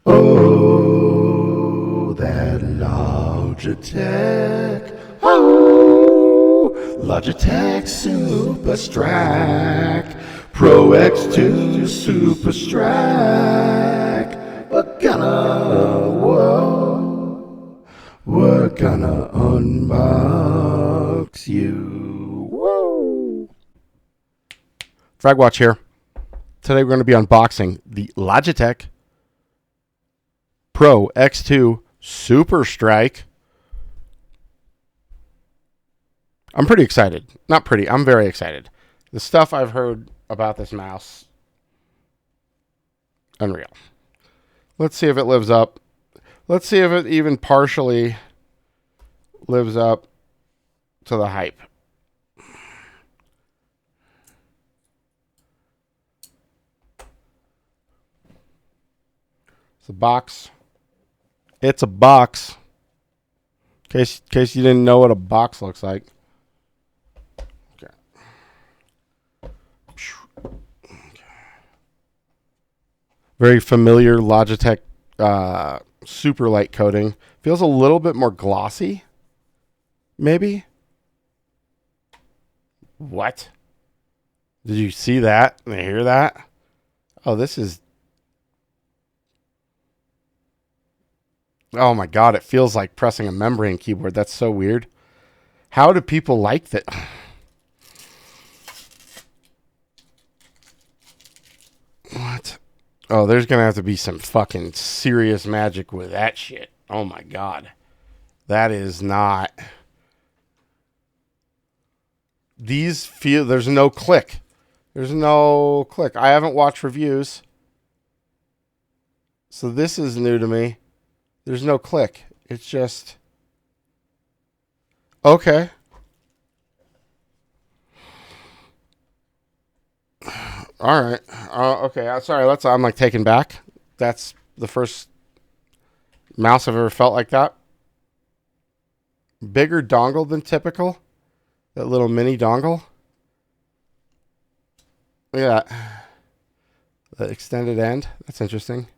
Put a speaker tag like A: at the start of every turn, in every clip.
A: Oh, that Logitech. Oh, Logitech SuperStrike. Pro X2 SuperStrike. We're gonna unbox you. Woo! FragWatch here. Today we're going to be unboxing the Logitech Pro X2 SuperStrike. I'm pretty excited. Not pretty, I'm very excited. The stuff I've heard about this mouse, unreal. Let's see if it lives up. Let's see if it even partially lives up to the hype. It's a box. It's a box. In case you didn't know what a box looks like. Okay. Very familiar Logitech super light coating. Feels a little bit more glossy. Maybe. What? Did you see that? Did you hear that? Oh, this is... Oh my God, it feels like pressing a membrane keyboard. That's so weird. How do people like that? What? Oh, there's going to have to be some fucking serious magic with that shit. Oh my God. That is not... These feel... There's no click. There's no click. I haven't watched reviews. So this is new to me. There's no click. It's just... Okay. All right. Okay. Sorry. I'm like taken back. That's the first mouse I've ever felt like that. Bigger dongle than typical. That little mini dongle. Look at that. The extended end. That's interesting.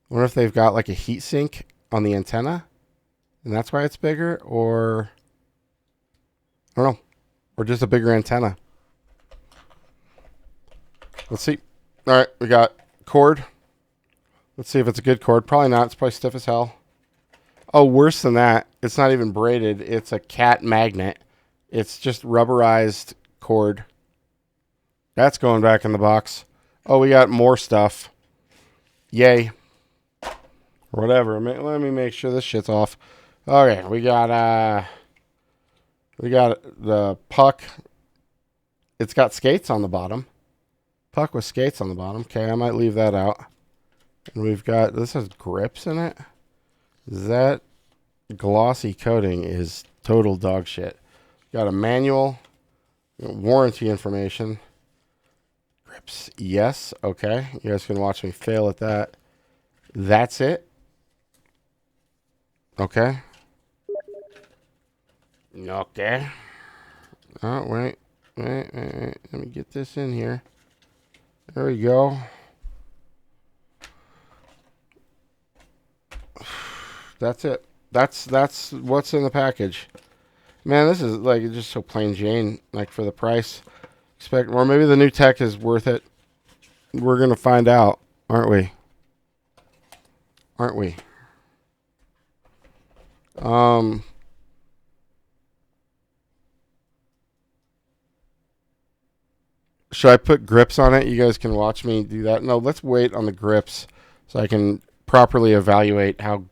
A: I wonder if they've got like a heat sink on the antenna and that's why it's bigger, or I don't know, or just a bigger antenna. Let's see. All right, we got cord. Let's see if it's a good cord. Probably not. It's probably stiff as hell. Oh, worse than that. It's not even braided. It's a cat magnet. It's just rubberized cord. That's going back in the box. Oh, we got more stuff. Yay. Whatever. Let me make sure this shit's off. Okay, we got the puck. It's got skates on the bottom. Puck with skates on the bottom. Okay, I might leave that out. And we've got, this has grips in it. That glossy coating is total dog shit. Got a manual, warranty information. Grips, yes. Okay, you guys can watch me fail at that. That's it. Okay. Okay. Oh, wait. Let me get this in here. There we go. That's it. That's what's in the package. Man, this is like just so plain Jane, like for the price. Or maybe the new tech is worth it. We're gonna find out, aren't we? Aren't we? Should I put grips on it? You guys can watch me do that. No, let's wait on the grips so I can properly evaluate how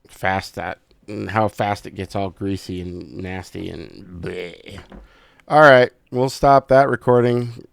A: fast it gets all greasy and nasty and bleh. All right, we'll stop that recording.